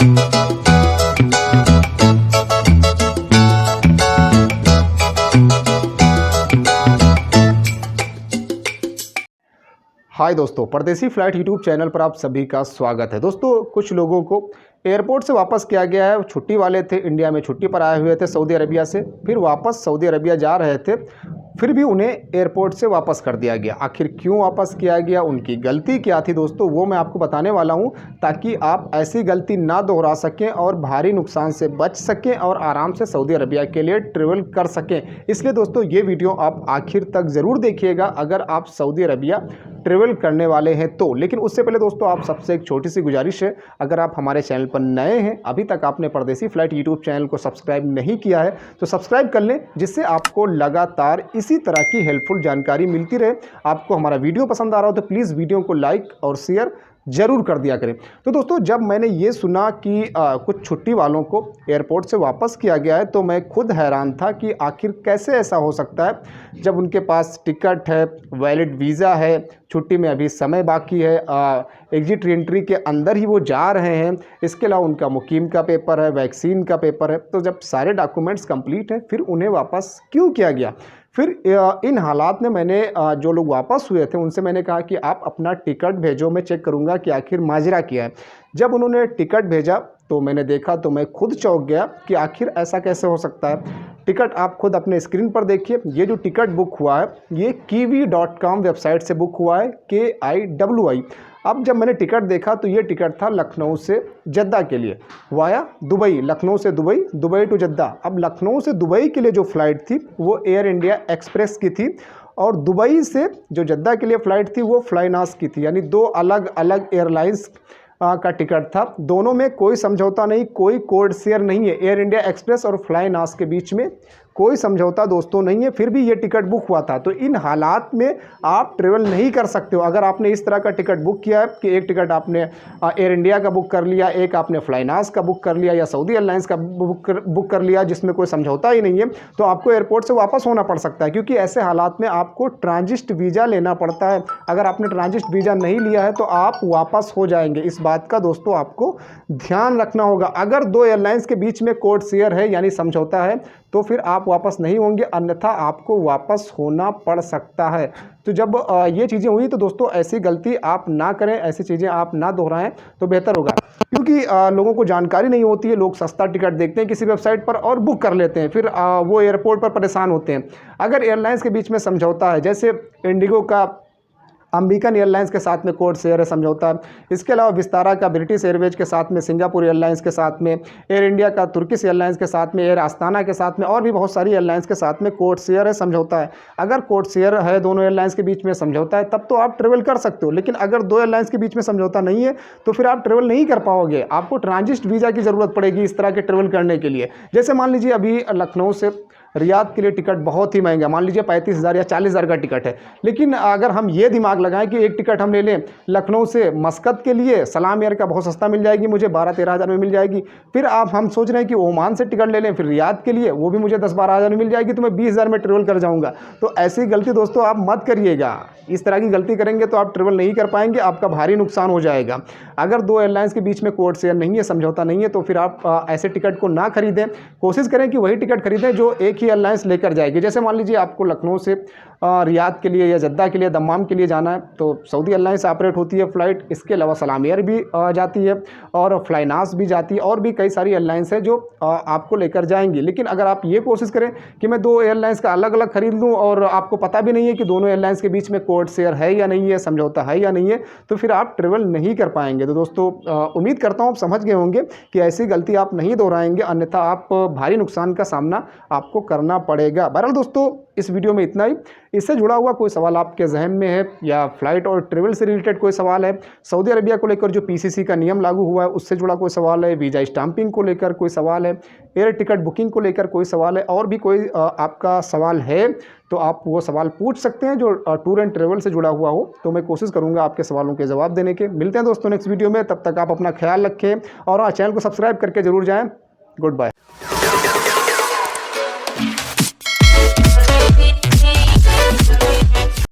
हाय दोस्तों, परदेसी flight YouTube channel पर आप सभी का स्वागत है। दोस्तों, कुछ लोगों को एयरपोर्ट से वापस किया गया है। छुट्टी वाले थे, इंडिया में छुट्टी पर आए हुए थे सऊदी अरबिया से, फिर वापस सऊदी अरबिया जा रहे थे, फिर भी उन्हें एयरपोर्ट से वापस कर दिया गया। आखिर क्यों वापस किया गया, उनकी गलती क्या थी दोस्तों, वो मैं आपको बताने वाला हूं, ताकि आप ऐसी गलती ना दोहरा सकें और भारी नुकसान से बच सकें और आराम से सऊदी अरबिया के लिए ट्रेवल कर सकें। इसलिए दोस्तों, ये वीडियो आप आखिर तक ज़रूर देखिएगा अगर आप सऊदी अरबिया ट्रेवल करने वाले हैं तो। लेकिन उससे पहले दोस्तों, आप सबसे एक छोटी सी गुजारिश है, अगर आप हमारे चैनल पर नए हैं, अभी तक आपने परदेसी फ्लाइट यूट्यूब चैनल को सब्सक्राइब नहीं किया है, तो सब्सक्राइब कर लें, जिससे आपको लगातार इसी तरह की हेल्पफुल जानकारी मिलती रहे। आपको हमारा वीडियो पसंद आ रहा हो तो प्लीज़ वीडियो को लाइक और शेयर ज़रूर कर दिया करें। तो दोस्तों, जब मैंने ये सुना कि कुछ छुट्टी वालों को एयरपोर्ट से वापस किया गया है, तो मैं खुद हैरान था कि आखिर कैसे ऐसा हो सकता है, जब उनके पास टिकट है, वैलिड वीज़ा है, छुट्टी में अभी समय बाकी है, एग्जिट रीएंट्री के अंदर ही वो जा रहे हैं, इसके अलावा उनका मुकीम का पेपर है, वैक्सीन का पेपर है। तो जब सारे डॉक्यूमेंट्स कंप्लीट हैं, फिर उन्हें वापस क्यों किया गया? फिर इन हालात में मैंने जो लोग वापस हुए थे उनसे मैंने कहा कि आप अपना टिकट भेजो, मैं चेक करूंगा कि आखिर माजरा क्या है। जब उन्होंने टिकट भेजा तो मैंने देखा तो मैं खुद चौंक गया कि आखिर ऐसा कैसे हो सकता है। टिकट आप खुद अपने स्क्रीन पर देखिए। ये जो टिकट बुक हुआ है, ये kiwi.com वेबसाइट से बुक हुआ है, KIWI। अब जब मैंने टिकट देखा तो ये टिकट था लखनऊ से जद्दा के लिए वाया दुबई, लखनऊ से दुबई, दुबई टू जद्दा। अब लखनऊ से दुबई के लिए जो फ़्लाइट थी वो एयर इंडिया एक्सप्रेस की थी, और दुबई से जो जद्दा के लिए फ़्लाइट थी वो फ्लाइनास की थी। यानी दो अलग अलग एयरलाइंस का टिकट था। दोनों में कोई समझौता नहीं, कोई कोड शेयर नहीं है। एयर इंडिया एक्सप्रेस और फ्लाइनास के बीच में कोई समझौता दोस्तों नहीं है, फिर भी ये टिकट बुक हुआ था। तो इन हालात में आप ट्रेवल नहीं कर सकते हो। अगर आपने इस तरह का टिकट बुक किया है कि एक टिकट आपने एयर इंडिया का बुक कर लिया, एक आपने फ्लाइनास का बुक कर लिया, या सऊदी एयरलाइंस का बुक कर लिया जिसमें कोई समझौता ही नहीं है, तो आपको एयरपोर्ट से वापस होना पड़ सकता है, क्योंकि ऐसे हालात में आपको ट्रांजिट वीज़ा लेना पड़ता है। अगर आपने ट्रांजिट वीज़ा नहीं लिया है तो आप वापस हो जाएंगे। इस बात का दोस्तों आपको ध्यान रखना होगा। अगर दो एयरलाइंस के बीच में कोड शेयर है यानी समझौता है, तो फिर आप वापस नहीं होंगे, अन्यथा आपको वापस होना पड़ सकता है। तो जब ये चीज़ें हुई तो दोस्तों, ऐसी गलती आप ना करें, ऐसी चीज़ें आप ना दोहराएं तो बेहतर होगा, क्योंकि लोगों को जानकारी नहीं होती है। लोग सस्ता टिकट देखते हैं किसी वेबसाइट पर और बुक कर लेते हैं, फिर वो एयरपोर्ट पर परेशान होते हैं। अगर एयरलाइंस के बीच में समझौता है, जैसे इंडिगो का अमेरिकन एयरलाइंस के साथ में कोड शेयर है, समझौता है। इसके अलावा विस्तारा का ब्रिटिश एयरवेज के साथ में, सिंगापुर एयरलाइंस के साथ में, एयर इंडिया का तुर्किश एयरलाइंस के साथ में, एयर आस्ताना के साथ में, और भी बहुत सारी एयरलाइंस के साथ में कोड शेयर है, समझौता है। अगर कोड शेयर है, दोनों एयरलाइंस के बीच में समझौता है, तब तो आप ट्रेवल कर सकते हो। लेकिन अगर दो एयरलाइंस के बीच में समझौता नहीं है तो फिर आप ट्रेवल नहीं कर पाओगे। आपको ट्रांजिट वीज़ा की ज़रूरत पड़ेगी इस तरह के ट्रेवल करने के लिए। जैसे मान लीजिए अभी लखनऊ से रियाद के लिए टिकट बहुत ही महंगा, मान लीजिए 35,000 या 40,000 का टिकट है। लेकिन अगर हम ये दिमाग लगाएं कि एक टिकट हम ले लें लखनऊ से मस्कत के लिए, सलाम एयर का बहुत सस्ता मिल जाएगी, मुझे 12-13 हज़ार में मिल जाएगी। फिर हम सोच रहे हैं कि ओमान से टिकट ले लें फिर रियाद के लिए, वो भी मुझे 10-12 हज़ार में मिल जाएगी, तो मैं 20,000 में ट्रेवल कर जाऊँगा। तो ऐसी गलती दोस्तों आप मत करिएगा। इस तरह की गलती करेंगे तो आप ट्रेवल नहीं कर पाएंगे, आपका भारी नुकसान हो जाएगा। अगर दो एयरलाइंस के बीच में कोड शेयर नहीं है, समझौता नहीं है, तो फिर आप ऐसे टिकट को ना खरीदें। कोशिश करें कि वही टिकट खरीदें जो एक ही एयरलाइंस लेकर जाएगी। जैसे मान लीजिए आपको लखनऊ से रियाद के लिए या जद्दा के लिए, दम्माम के लिए जाना है, तो सऊदी एयरलाइंस ऑपरेट होती है फ़्लाइट। इसके अलावा सलाम एयर भी जाती है और फ्लाइनास भी जाती है, और भी कई सारी एयरलाइंस है जो आपको लेकर जाएंगी। लेकिन अगर आप ये कोशिश करें कि मैं दो एयरलाइंस का अलग अलग खरीद लूँ और आपको पता भी नहीं है कि दोनों एयरलाइंस के बीच में कोड शेयर है या नहीं है, समझौता है या नहीं है, तो फिर आप ट्रेवल नहीं कर पाएंगे। तो दोस्तों, उम्मीद करता हूँ आप समझ गए होंगे कि ऐसी गलती आप नहीं दोहराएंगे, अन्यथा आप भारी नुकसान का सामना आपको करना पड़ेगा। बहरहाल दोस्तों, इस वीडियो में इतना ही। इससे जुड़ा हुआ कोई सवाल आपके जहन में है, या फ्लाइट और ट्रेवल से रिलेटेड कोई सवाल है, सऊदी अरबिया को लेकर जो PCC का नियम लागू हुआ है उससे जुड़ा कोई सवाल है, वीज़ा स्टाम्पिंग को लेकर कोई सवाल है, एयर टिकट बुकिंग को लेकर कोई सवाल है, और भी कोई आपका सवाल है, तो आप वो सवाल पूछ सकते हैं जो टूर एंड ट्रेवल से जुड़ा हुआ हो। तो मैं कोशिश करूंगा आपके सवालों के जवाब देने के। मिलते हैं दोस्तों नेक्स्ट वीडियो में, तब तक आप अपना ख्याल रखें और चैनल को सब्सक्राइब करके जरूर जाएं। Good bye.